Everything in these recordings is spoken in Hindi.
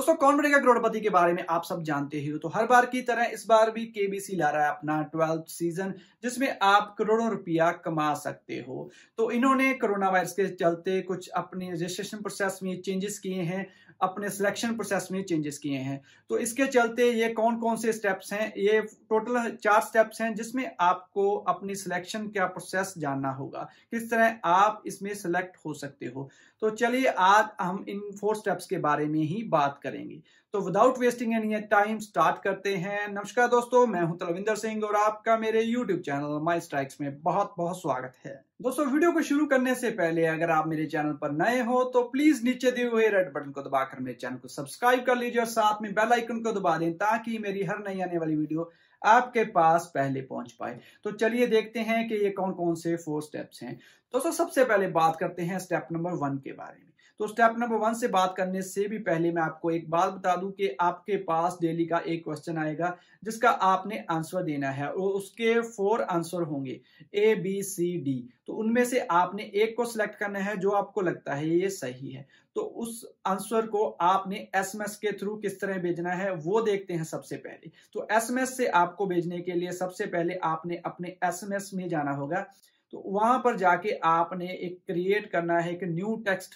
दोस्तों, कौन बनेगा करोड़पति के बारे में आप सब जानते ही हो। तो हर बार की तरह इस बार भी केबीसी ला रहा है अपना 12th सीजन, जिसमें आप करोड़ों रुपया कमा सकते हो। तो इन्होंने कोरोना वायरस के चलते कुछ अपने रजिस्ट्रेशन प्रोसेस में चेंजेस किए हैं, अपने सिलेक्शन प्रोसेस में चेंजेस किए हैं। तो इसके चलते ये कौन कौन से स्टेप्स हैं, ये टोटल 4 स्टेप्स हैं जिसमें आपको अपनी सिलेक्शन का प्रोसेस जानना होगा, किस तरह आप इसमें सिलेक्ट हो सकते हो। तो चलिए आज हम इन 4 स्टेप्स के बारे में ही बात करेंगे। तो without wasting any time start करते हैं। नमस्कार दोस्तों, मैं हूं तलविंदर सिंह और आपका मेरे YouTube चैनल माई स्ट्राइक्स में बहुत बहुत स्वागत है। दोस्तों, वीडियो को शुरू करने से पहले अगर आप मेरे चैनल पर नए हो तो प्लीज नीचे दिए हुए रेड बटन को दबाकर मेरे चैनल को सब्सक्राइब कर लीजिए और साथ में बेल आइकन को दबा दें ताकि मेरी हर नई आने वाली वीडियो आपके पास पहले पहुंच पाए। तो चलिए देखते हैं कि ये कौन कौन से 4 स्टेप्स हैं। दोस्तों, सबसे पहले बात करते हैं स्टेप नंबर 1 के बारे में। तो स्टेप नंबर 1 से बात करने से भी पहले मैं आपको एक बात बता दूं कि आपके पास डेली का एक क्वेश्चन आएगा जिसका आपने आंसर देना है और उसके 4 आंसर होंगे ABCD। तो उनमें से आपने एक को सिलेक्ट करना है जो आपको लगता है ये सही है। तो उस आंसर को आपने SMS के थ्रू किस तरह भेजना है वो देखते हैं सबसे पहले। तो SMS से आपको भेजने के लिए सबसे पहले आपने अपने SMS में जाना होगा। तो वहां पर जाके आपने एक क्रिएट करना है, एक न्यू टेक्स्ट,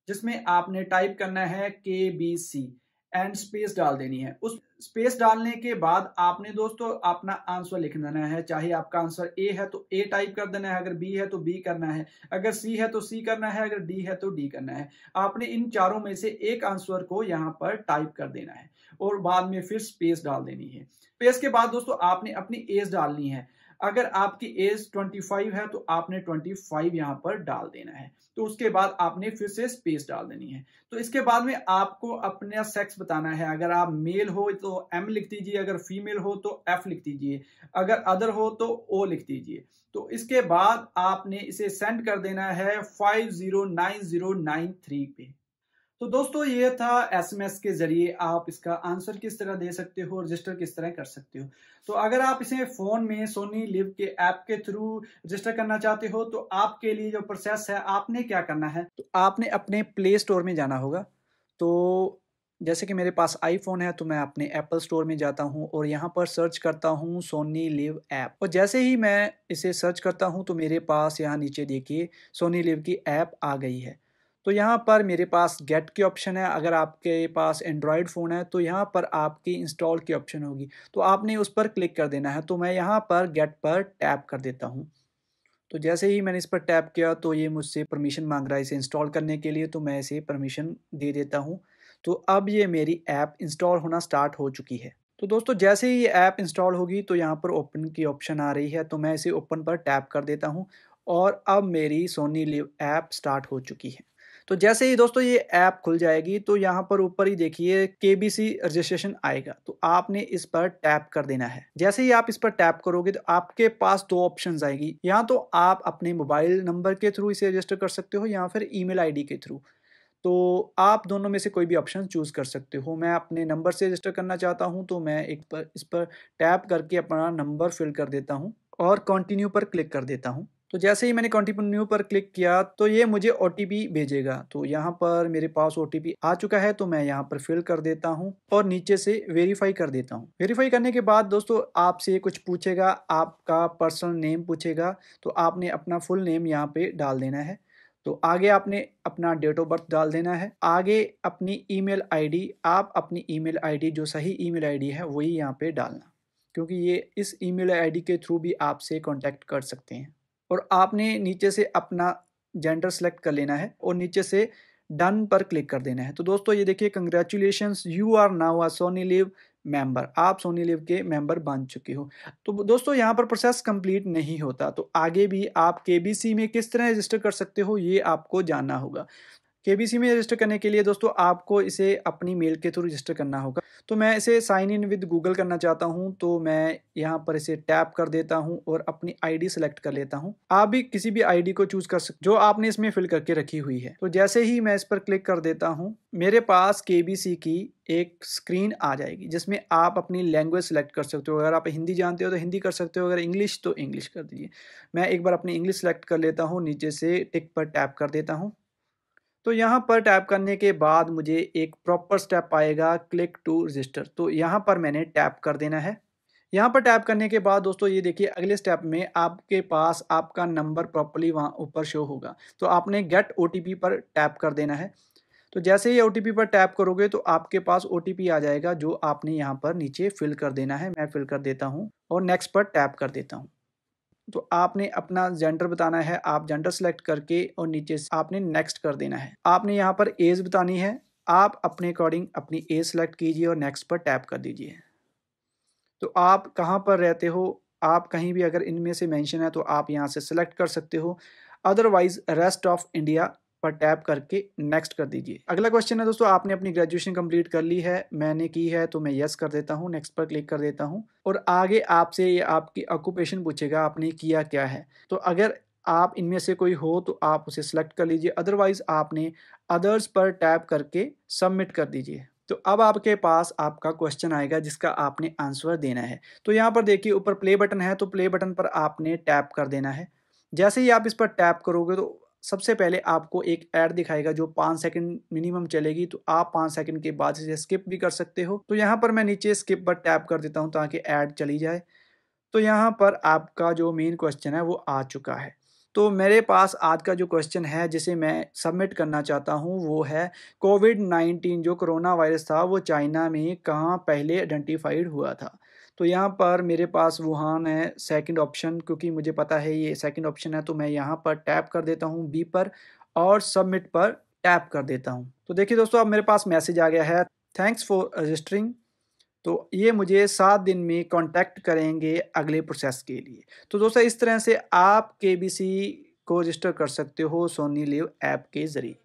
जिसमें आपने टाइप करना है KBC एंड स्पेस डाल देनी है। उस स्पेस डालने के बाद आपने दोस्तों अपना आंसर लिख देना है। चाहे आपका आंसर A है तो A टाइप कर देना है, अगर B है तो B करना है, अगर C है तो C करना है, अगर D है तो D करना है। आपने इन चारों में से एक आंसर को यहाँ पर टाइप कर देना है और बाद में फिर स्पेस डाल देनी है। स्पेस के बाद दोस्तों आपने अपनी एज डालनी है। अगर आपकी एज 25 है तो आपने 25 यहाँ पर डाल देना है। तो उसके बाद आपने फिर से स्पेस डाल देनी है। तो इसके बाद में आपको अपना सेक्स बताना है। अगर आप मेल हो तो M लिख दीजिए, अगर फीमेल हो तो F लिख दीजिए, अगर अदर हो तो O लिख दीजिए। तो इसके बाद आपने इसे सेंड कर देना है 509093 पे। तो दोस्तों, ये था SMS के जरिए आप इसका आंसर किस तरह दे सकते हो, रजिस्टर किस तरह कर सकते हो। तो अगर आप इसे फोन में सोनी लिव के ऐप के थ्रू रजिस्टर करना चाहते हो तो आपके लिए जो प्रोसेस है, आपने क्या करना है, तो आपने अपने प्ले स्टोर में जाना होगा। तो जैसे कि मेरे पास आईफोन है तो मैं अपने एप्पल स्टोर में जाता हूँ और यहाँ पर सर्च करता हूँ सोनी लिव ऐप। और जैसे ही मैं इसे सर्च करता हूँ तो मेरे पास यहाँ नीचे देखिए सोनी लिव की ऐप आ गई है। तो यहाँ पर मेरे पास गेट की ऑप्शन है। अगर आपके पास एंड्रॉयड फ़ोन है तो यहाँ पर आपकी इंस्टॉल की ऑप्शन होगी, तो आपने उस पर क्लिक कर देना है। तो मैं यहाँ पर गेट पर टैप कर देता हूँ। तो जैसे ही मैंने इस पर टैप किया तो ये मुझसे परमिशन मांग रहा है इसे इंस्टॉल करने के लिए, तो मैं इसे परमिशन दे देता हूँ। तो अब ये मेरी ऐप इंस्टॉल होना स्टार्ट हो चुकी है। तो दोस्तों, जैसे ही ये ऐप इंस्टॉल होगी तो यहाँ पर ओपन की ऑप्शन आ रही है, तो मैं इसे ओपन पर टैप कर देता हूँ और अब मेरी सोनी लिव ऐप स्टार्ट हो चुकी है। तो जैसे ही दोस्तों ये ऐप खुल जाएगी तो यहाँ पर ऊपर ही देखिए KBC रजिस्ट्रेशन आएगा, तो आपने इस पर टैप कर देना है। जैसे ही आप इस पर टैप करोगे तो आपके पास 2 ऑप्शंस आएगी। या तो आप अपने मोबाइल नंबर के थ्रू इसे रजिस्टर कर सकते हो या फिर ईमेल आईडी के थ्रू। तो आप दोनों में से कोई भी ऑप्शन चूज़ कर सकते हो। मैं अपने नंबर से रजिस्टर करना चाहता हूँ तो मैं इस पर टैप करके अपना नंबर फिल कर देता हूँ और कंटिन्यू पर क्लिक कर देता हूँ। तो जैसे ही मैंने कंटिन्यू पर क्लिक किया तो ये मुझे OTP भेजेगा। तो यहाँ पर मेरे पास OTP आ चुका है, तो मैं यहाँ पर फिल कर देता हूँ और नीचे से वेरीफाई कर देता हूँ। वेरीफाई करने के बाद दोस्तों आपसे कुछ पूछेगा, आपका पर्सनल नेम पूछेगा, तो आपने अपना फुल नेम यहाँ पे डाल देना है। तो आगे आपने अपना डेट ऑफ बर्थ डाल देना है। आगे अपनी ईमेल आईडी, आप अपनी ईमेल आईडी जो सही ईमेल आईडी है वही यहाँ पे डालना, क्योंकि ये इस ईमेल आईडी के थ्रू भी आपसे कांटेक्ट कर सकते हैं। और आपने नीचे से अपना जेंडर सेलेक्ट कर लेना है और नीचे से डन पर क्लिक कर देना है। तो दोस्तों ये देखिए, congratulations, you are now a Sony LIV member. आप सोनी लिव के मेंबर बन चुके हो। तो दोस्तों यहाँ पर प्रोसेस कंप्लीट नहीं होता, तो आगे भी आप KBC में किस तरह रजिस्टर कर सकते हो ये आपको जानना होगा। KBC में रजिस्टर करने के लिए दोस्तों आपको इसे अपनी मेल के थ्रू रजिस्टर करना होगा। तो मैं इसे साइन इन विद गूगल करना चाहता हूं, तो मैं यहाँ पर इसे टैप कर देता हूं और अपनी आईडी सेलेक्ट कर लेता हूं। आप भी किसी भी आईडी को चूज कर सकते जो आपने इसमें फिल करके रखी हुई है। तो जैसे ही मैं इस पर क्लिक कर देता हूँ, मेरे पास KBC की एक स्क्रीन आ जाएगी जिसमें आप अपनी लैंग्वेज सेलेक्ट कर सकते हो। अगर आप हिंदी जानते हो तो हिंदी कर सकते हो, अगर इंग्लिश तो इंग्लिश कर दीजिए। मैं एक बार अपनी इंग्लिश सेलेक्ट कर लेता हूँ, नीचे से टिक पर टैप कर देता हूँ तो यहाँ पर टैप करने के बाद मुझे एक प्रॉपर स्टेप आएगा क्लिक टू रजिस्टर, तो यहाँ पर मैंने टैप कर देना है। यहाँ पर टैप करने के बाद दोस्तों ये देखिए अगले स्टेप में आपके पास आपका नंबर प्रॉपर्ली वहाँ ऊपर शो होगा, तो आपने गेट ओटीपी पर टैप कर देना है। तो जैसे ही ओटीपी पर टैप करोगे तो आपके पास ओटीपी आ जाएगा जो आपने यहाँ पर नीचे फिल कर देना है। मैं फिल कर देता हूँ और नेक्स्ट पर टैप कर देता हूँ। तो आपने अपना जेंडर बताना है, आप जेंडर सेलेक्ट करके और नीचे से आपने नेक्स्ट कर देना है। आपने यहाँ पर एज बतानी है, आप अपने अकॉर्डिंग अपनी एज सेलेक्ट कीजिए और नेक्स्ट पर टैप कर दीजिए। तो आप कहाँ पर रहते हो, आप कहीं भी अगर इनमें से मेंशन है तो आप यहाँ से सेलेक्ट कर सकते हो, अदरवाइज रेस्ट ऑफ इंडिया पर टैप करके नेक्स्ट कर दीजिए। अगला क्वेश्चन है दोस्तों, आपने अपनी ग्रेजुएशन कंप्लीट कर ली है, मैंने की है तो मैं यस कर देता हूँ, नेक्स्ट पर क्लिक कर देता हूँ और आगे आपसे ये आपकी ऑक्यूपेशन पूछेगा आपने किया क्या है। तो अगर आप इनमें से कोई हो तो आप उसे सिलेक्ट कर लीजिए, अदरवाइज आपने अदर्स पर टैप करके सबमिट कर दीजिए। तो अब आपके पास आपका क्वेश्चन आएगा जिसका आपने आंसर देना है। तो यहाँ पर देखिए ऊपर प्ले बटन है, तो प्ले बटन पर आपने टैप कर देना है। जैसे ही आप इस पर टैप करोगे तो सबसे पहले आपको एक ऐड दिखाएगा जो 5 सेकंड मिनिमम चलेगी, तो आप 5 सेकंड के बाद इसे स्किप भी कर सकते हो। तो यहाँ पर मैं नीचे स्किप पर टैप कर देता हूँ ताकि ऐड चली जाए। तो यहाँ पर आपका जो मेन क्वेश्चन है वो आ चुका है। तो मेरे पास आज का जो क्वेश्चन है जिसे मैं सबमिट करना चाहता हूँ वो है कोविड-19 जो कोरोना वायरस था वो चाइना में कहाँ पहले आइडेंटिफाइड हुआ था। तो यहाँ पर मेरे पास वुहान है सेकंड ऑप्शन, क्योंकि मुझे पता है ये सेकंड ऑप्शन है, तो मैं यहाँ पर टैप कर देता हूँ बी पर और सबमिट पर टैप कर देता हूँ। तो देखिए दोस्तों अब मेरे पास मैसेज आ गया है, थैंक्स फॉर रजिस्टरिंग। तो ये मुझे 7 दिन में कॉन्टैक्ट करेंगे अगले प्रोसेस के लिए। तो दोस्तों इस तरह से आप केबीसी को रजिस्टर कर सकते हो सोनी लिव ऐप के ज़रिए।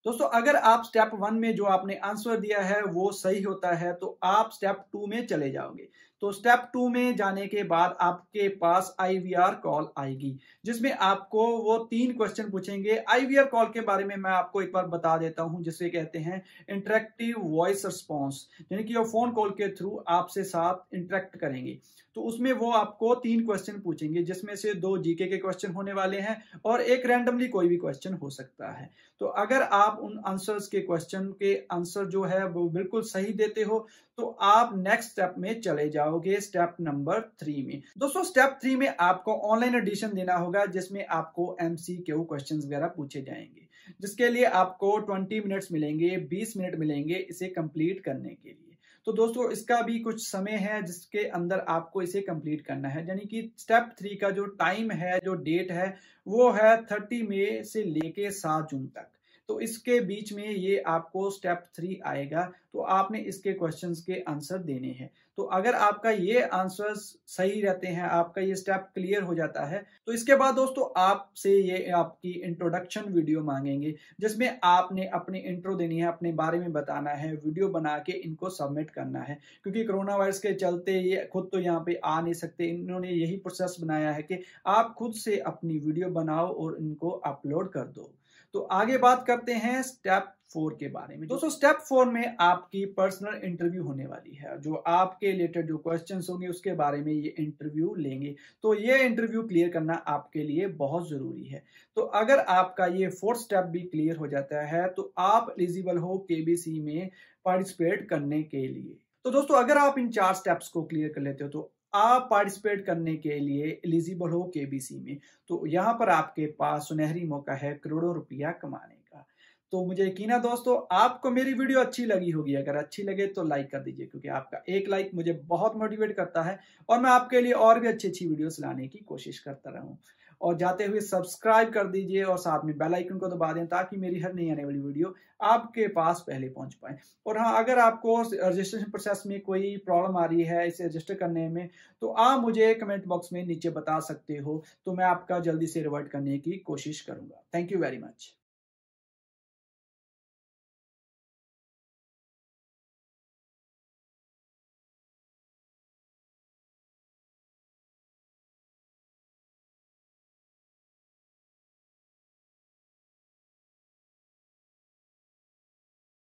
दोस्तों अगर आप स्टेप 1 में जो आपने आंसर दिया है वो सही होता है तो आप स्टेप 2 में चले जाओगे। तो स्टेप 2 में जाने के बाद आपके पास आईवीआर कॉल आएगी जिसमें आपको वो 3 क्वेश्चन पूछेंगे। आईवीआर कॉल के बारे में मैं आपको एक बार बता देता हूं, जिसे कहते हैं इंटरेक्टिव वॉइस रिस्पॉन्स, यानी कि वो फोन कॉल के थ्रू आपसे साथ इंटरेक्ट करेंगे। तो उसमें वो आपको 3 क्वेश्चन पूछेंगे जिसमें से 2 जीके के क्वेश्चन होने वाले हैं और एक रैंडमली कोई भी क्वेश्चन हो सकता है। तो अगर आप उन आंसर्स के क्वेश्चन के आंसर जो है वो बिल्कुल सही देते हो तो आप नेक्स्ट स्टेप में चले जाओगे स्टेप नंबर 3 में। दोस्तों स्टेप 3 में आपको ऑनलाइन एडिशन देना होगा जिसमें आपको एमसीक्यू क्वेश्चंस वगैरह पूछे जाएंगे, जिसके लिए आपको 20 मिनट्स मिलेंगे, 20 मिनट मिलेंगे इसे कंप्लीट करने के लिए। तो दोस्तों इसका भी कुछ समय है जिसके अंदर आपको इसे कंप्लीट करना है, यानी कि स्टेप 3 का जो टाइम है, जो डेट है वो है 30 मई से लेके 7 जून तक। तो इसके बीच में ये आपको स्टेप 3 आएगा, तो आपने इसके क्वेश्चंस के आंसर देने हैं। तो अगर आपका ये आंसर्स सही रहते हैं, आपका ये स्टेप क्लियर हो जाता है, तो इसके बाद दोस्तों आपसे ये आपकी इंट्रोडक्शन वीडियो मांगेंगे जिसमें आपने अपनी इंट्रो देनी है, अपने बारे में बताना है, वीडियो बना के इनको सबमिट करना है। क्योंकि कोरोना वायरस के चलते ये खुद तो यहाँ पे आ नहीं सकते, इन्होंने यही प्रोसेस बनाया है कि आप खुद से अपनी वीडियो बनाओ और इनको अपलोड कर दो। तो आगे बात करते हैं स्टेप 4 के बारे में। दोस्तों स्टेप 4 में आपकी पर्सनल इंटरव्यू होने वाली है, जो आपके रिलेटेड जो क्वेश्चंस होंगे उसके बारे में ये इंटरव्यू लेंगे। तो ये इंटरव्यू क्लियर करना आपके लिए बहुत जरूरी है। तो अगर आपका ये 4th स्टेप भी क्लियर हो जाता है तो आप एलिजिबल हो केबीसी में पार्टिसिपेट करने के लिए। तो दोस्तों अगर आप इन 4 स्टेप्स को क्लियर कर लेते हो तो आप पार्टिसिपेट करने के लिए एलिजिबल हो केबीसी में। तो यहाँ पर आपके पास सुनहरी मौका है करोड़ों रुपया कमाने का। तो मुझे यकीन है दोस्तों आपको मेरी वीडियो अच्छी लगी होगी। अगर अच्छी लगे तो लाइक कर दीजिए, क्योंकि आपका एक लाइक मुझे बहुत मोटिवेट करता है और मैं आपके लिए और भी अच्छी अच्छी वीडियोस लाने की कोशिश करता रहूं। और जाते हुए सब्सक्राइब कर दीजिए और साथ में बेल आइकन को दबा दें ताकि मेरी हर नई आने वाली वीडियो आपके पास पहले पहुंच पाए। और हाँ, अगर आपको रजिस्ट्रेशन प्रोसेस में कोई प्रॉब्लम आ रही है इसे रजिस्टर करने में, तो आप मुझे कमेंट बॉक्स में नीचे बता सकते हो, तो मैं आपका जल्दी से रिवर्ट करने की कोशिश करूंगा। Thank you very much.